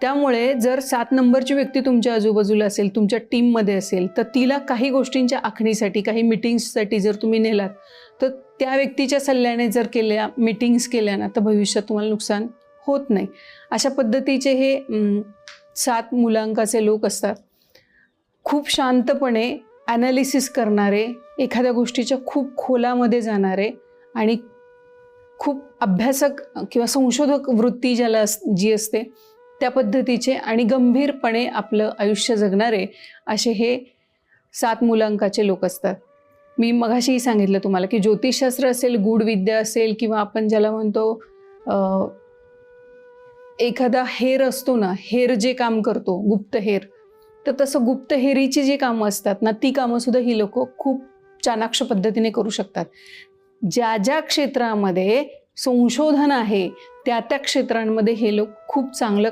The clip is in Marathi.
त्यामुळे जर 7 नंबरची व्यक्ती तुमच्या आजूबाजूला असेल, तुमच्या टीममध्ये असेल, तर तिला काही गोष्टींच्या आखणीसाठी, काही मीटिंग्ससाठी जर तुम्ही नेलात, तर त्या व्यक्तीच्या सल्ल्याने जर मीटिंग्स केल्या ना, तर भविष्यात तुम्हाला नुकसान होत नाही. अशा पद्धतीचे हे 7 मुलांकाचे लोक असतात. खूप शांतपणे ॲनालिसिस करणारे, एखाद्या गोष्टीच्या खूप खोलामध्ये जाणारे आणि खूप अभ्यासक किंवा संशोधक वृत्ती ज्याला जी असते त्या पद्धतीचे आणि गंभीरपणे आपलं आयुष्य जगणारे असे हे 7 मुलांकाचे लोक असतात. मी मगाशीही सांगितलं तुम्हाला की ज्योतिषशास्त्र असेल, गूढविद्या असेल किंवा आपण ज्याला म्हणतो एखादा हेर असतो ना, हेर जे काम करतो, गुप्तहेर, तर तसं गुप्तहेरीची जी कामं असतात ना, ती कामंसुद्धा ही लोक खूप चाणाक्ष पद्धतीने करू शकतात. ज्या ज्या क्षेत्रामध्ये संशोधन आहे त्या त्या क्षेत्रांमध्ये हे लोक खूप चांगलं